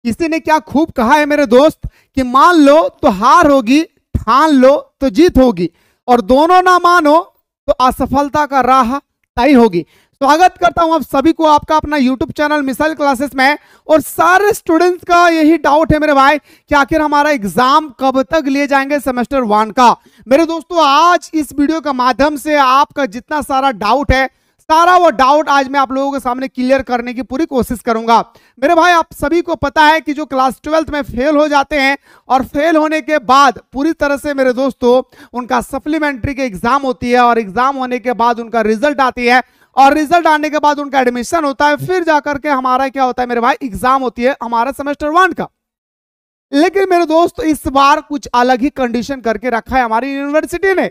किसी ने क्या खूब कहा है मेरे दोस्त कि मान लो तो हार होगी, ठान लो तो जीत होगी, और दोनों ना मानो तो असफलता का राह तय होगी। स्वागत करता हूं आप सभी को आपका अपना YouTube चैनल मिसाइल क्लासेस में। और सारे स्टूडेंट्स का यही डाउट है मेरे भाई कि आखिर हमारा एग्जाम कब तक लिए जाएंगे सेमेस्टर 1 का। मेरे दोस्तों आज इस वीडियो के माध्यम से आपका जितना सारा डाउट है, सारा वो डाउट आज मैं आप लोगों के सामने क्लियर करने की पूरी कोशिश करूंगा। मेरे भाई आप सभी को पता है कि जो क्लास 12th में फेल हो जाते हैं और फेल होने के बाद पूरी तरह से मेरे दोस्तों उनका सप्लीमेंट्री की एग्जाम होती है, और एग्जाम होने के बाद उनका रिजल्ट आती है, और रिजल्ट आने के बाद उनका एडमिशन होता है, फिर जाकर के हमारा क्या होता है मेरे भाई, एग्जाम होती है हमारा सेमेस्टर 1 का। लेकिन मेरे दोस्त इस बार कुछ अलग ही कंडीशन करके रखा है हमारी यूनिवर्सिटी ने।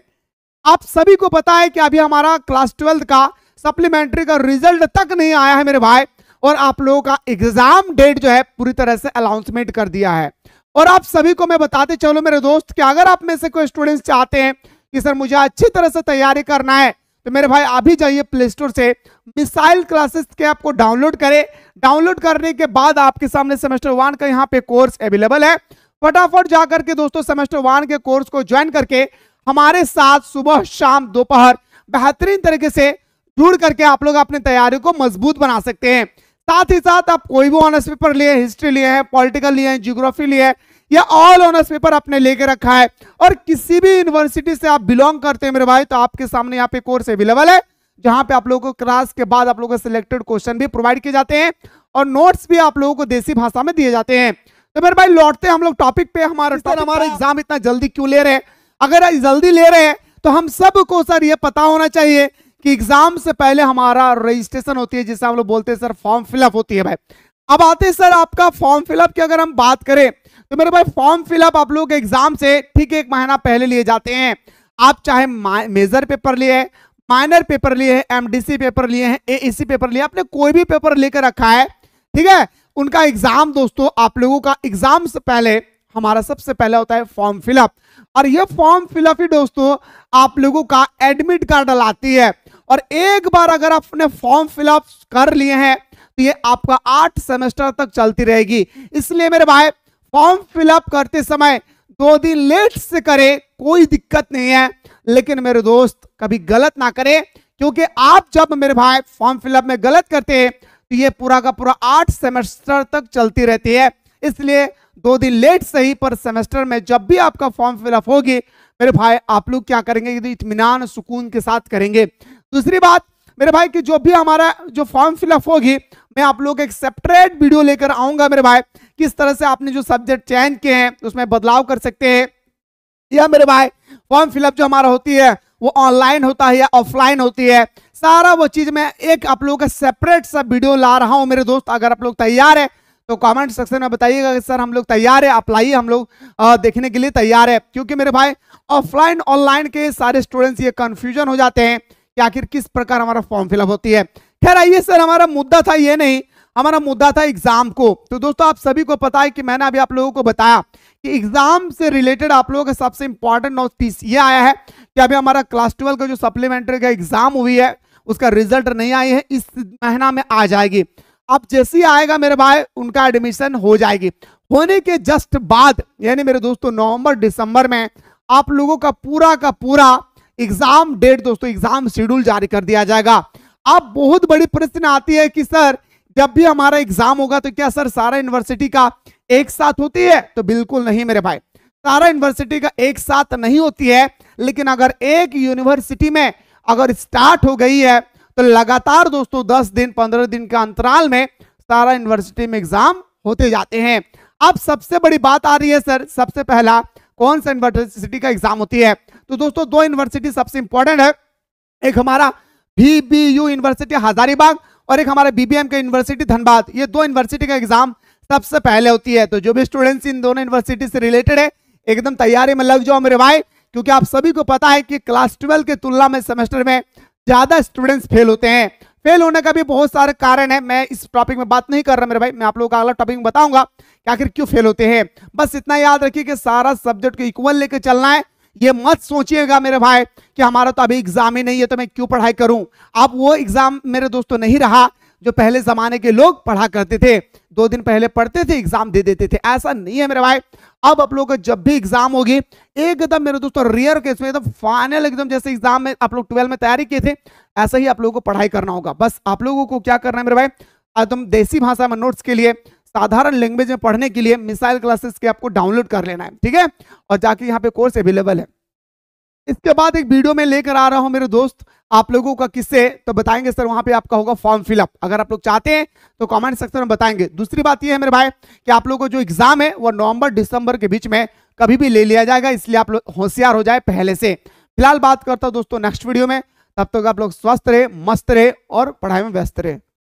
आप सभी को पता है कि अभी हमारा क्लास 12th का सप्लीमेंट्री का रिजल्ट तक नहीं आया है मेरे भाई, और आप लोगों का एग्जाम डेट जो है पूरी तरह से अनाउंसमेंट कर दिया है। और आप सभी को मैं बताते चलो मेरे दोस्त कि अगर आप में से कोई स्टूडेंट्स चाहते हैं कि सर मुझे अच्छी तरह से तैयारी करना है, तो मेरे भाई अभी जाइए प्ले स्टोर से मिसाइल क्लासेस के ऐप को डाउनलोड करें। डाउनलोड करने के बाद आपके सामने सेमेस्टर 1 का यहाँ पे कोर्स अवेलेबल है। फटाफट जाकर के दोस्तों सेमेस्टर 1 के कोर्स को ज्वाइन करके हमारे साथ सुबह शाम दोपहर बेहतरीन तरीके से जुड़ करके आप लोग अपनी तैयारी को मजबूत बना सकते हैं। साथ ही साथ आप कोई भी ऑनर्स पेपर लिए, हिस्ट्री लिए है, पॉलिटिकल लिए है, ज्योग्राफी लिए है, या ऑल ऑनर्स पेपर आपने लेके रखा है, और किसी भी यूनिवर्सिटी से आप बिलोंग करते हैं मेरे भाई, तो आपके सामने यहाँ पे कोर्स अवेलेबल है, जहां पे आप लोगों को क्लास के बाद आप लोगों को सिलेक्टेड क्वेश्चन भी प्रोवाइड किए जाते हैं, और नोट्स भी आप लोगों को देसी भाषा में दिए जाते हैं। तो मेरे भाई लौटते हैं हम लोग टॉपिक पे। हमारा एग्जाम इतना जल्दी क्यों ले रहे हैं? अगर जल्दी ले रहे हैं तो हम सबको सर ये पता होना चाहिए कि एग्जाम से पहले हमारा रजिस्ट्रेशन होती है, जिसे हम लोग बोलते हैं सर फॉर्म फिलअप होती है भाई। अब आते हैं सर आपका फॉर्म फिलअप की अगर हम बात करें तो मेरे भाई फॉर्म फिलअप आप लोग एग्जाम से ठीक 1 महीना पहले लिए जाते हैं। आप चाहे मेजर पेपर लिए है, माइनर पेपर लिए है, एमडीसी पेपर लिए हैं, एईसी पेपर लिए, आपने कोई भी पेपर लेकर रखा है, ठीक है, उनका एग्जाम दोस्तों आप लोगों का एग्जाम से पहले हमारा सबसे पहले होता है फॉर्म फिलअप। और ये फॉर्म फिलअप ही दोस्तों आप लोगों का एडमिट कार्ड लाती है। और एक बार अगर आपने फॉर्म फिलअप कर लिए हैं तो ये आपका 8 सेमेस्टर तक चलती रहेगी। इसलिए मेरे भाई फॉर्म फिलअप करते समय 2 दिन लेट से करें कोई दिक्कत नहीं है, लेकिन मेरे दोस्त कभी गलत ना करें, क्योंकि आप जब मेरे भाई फॉर्म फिलअप में गलत करते हैं तो ये पूरा का पूरा 8 सेमेस्टर तक चलती रहती है। इसलिए 2 दिन लेट सही पर सेमेस्टर में जब भी आपका फॉर्म फिलअप होगी मेरे भाई आप लोग क्या करेंगे, इत्मीनान सुकून के साथ करेंगे। दूसरी बात मेरे भाई कि जो भी हमारा जो फॉर्म फिलअप होगी मैं आप लोग एक सेपरेट वीडियो लेकर आऊंगा मेरे भाई, किस तरह से आपने जो सब्जेक्ट चयन किए हैं उसमें बदलाव कर सकते हैं, या मेरे भाई फॉर्म फिलअप जो हमारा होती है वो ऑनलाइन होता है या ऑफलाइन होती है, सारा वो चीज मैं एक आप लोगों का सेपरेट सा वीडियो ला रहा हूं मेरे दोस्त। अगर आप लोग तैयार है तो कमेंट सेक्शन में बताइएगा कि सर हम लोग तैयार है, आप लाइए, हम लोग देखने के लिए तैयार है। क्योंकि मेरे भाई ऑफलाइन ऑनलाइन के सारे स्टूडेंट्स ये कंफ्यूजन हो जाते हैं कि आखिर किस प्रकार हमारा फॉर्म फिलअप होती है। खैर आइए सर, हमारा मुद्दा था ये नहीं, हमारा मुद्दा था एग्जाम को। तो दोस्तों आप सभी को पता है कि मैंने अभी आप लोगों को बताया कि एग्जाम से रिलेटेड आप लोगों का सबसे इंपॉर्टेंट नोटिस ये आया है कि अभी हमारा क्लास 12 का जो सप्लीमेंट्री का एग्जाम हुई है उसका रिजल्ट नहीं आई है, इस महीना में आ जाएगी। अब जैसे ही आएगा मेरे भाई उनका एडमिशन हो जाएगी। होने के जस्ट बाद यानी मेरे दोस्तों नवंबर दिसंबर में आप लोगों का पूरा एग्जाम डेट दोस्तों एग्जाम शेड्यूल जारी कर दिया जाएगा। अब बहुत बड़ी प्रश्न आती है कि सर जब भी हमारा एग्जाम होगा तो क्या सर सारा यूनिवर्सिटी का एक साथ होती है? तो बिल्कुल नहीं मेरे भाई, सारा यूनिवर्सिटी का एक साथ नहीं होती है। लेकिन अगर एक यूनिवर्सिटी में अगर स्टार्ट हो गई है तो लगातार दोस्तों 10 दिन 15 दिन के अंतराल में सारा यूनिवर्सिटी में एग्जाम होते जाते हैं। अब सबसे बड़ी बात आ रही है सर, सबसे पहला कौन सा यूनिवर्सिटी का एग्जाम होती है? तो दोस्तों 2 यूनिवर्सिटी सबसे इंपॉर्टेंट है, एक हमारा VBU यूनिवर्सिटी हजारीबाग और एक हमारा BBM का यूनिवर्सिटी धनबाद। ये 2 यूनिवर्सिटी का एग्जाम सबसे पहले होती है। तो जो भी स्टूडेंट्स इन दोनों यूनिवर्सिटी से रिलेटेड है एकदम तैयारी में लग जाओ मेरे भाई, क्योंकि आप सभी को पता है कि क्लास 12 के तुलना में सेमेस्टर में ज्यादा स्टूडेंट्स फेल होते हैं। फेल होने का भी बहुत सारे कारण है, मैं इस टॉपिक में बात नहीं कर रहा मेरे भाई, मैं आप लोगों का अगला टॉपिक में बताऊंगा कि आखिर क्यों फेल होते हैं। बस इतना याद रखिए कि सारा सब्जेक्ट को इक्वल लेकर चलना है। ये मत सोचिएगा मेरे भाई कि हमारा तो अभी एग्जाम ही नहीं है तो मैं क्यों पढ़ाई करूं। अब वो एग्जाम मेरे दोस्तों नहीं रहा जो पहले जमाने के लोग पढ़ा करते थे। 2 दिन पहले पढ़ते थे, एग्जाम दे देते थे। ऐसा नहीं है मेरे भाई। अब आप लोगों को जब भी एग्जाम होगी, एकदम मेरे दोस्तों रेयर केस में, एकदम फाइनल, एकदम जैसे एग्जाम में आप लोग 12 में तैयारी किए थे, ऐसा ही आप लोगों को पढ़ाई करना होगा। बस आप लोगों को क्या करना है मेरे भाई, एकदम देसी भाषा में नोट्स के लिए, साधारण लैंग्वेज में पढ़ने के लिए मिसाइल क्लासेस के आपको डाउनलोड कर लेना है, ठीक है। और जाके यहाँ पे कोर्स अवेलेबल है। इसके बाद एक वीडियो में लेकर आ रहा हूं मेरे दोस्त आप लोगों का किससे, तो बताएंगे सर वहां पे आपका होगा फॉर्म फिलअप। अगर आप लोग चाहते हैं तो कमेंट सेक्शन में बताएंगे। दूसरी बात ये है मेरे भाई कि आप लोगों को जो एग्जाम है वो नवंबर दिसंबर के बीच में कभी भी ले लिया जाएगा, इसलिए आप लोग होशियार हो जाए पहले से। फिलहाल बात करता हूं दोस्तों नेक्स्ट वीडियो में। तब तक आप लोग स्वस्थ रहे, मस्त रहे और पढ़ाई में व्यस्त रहे।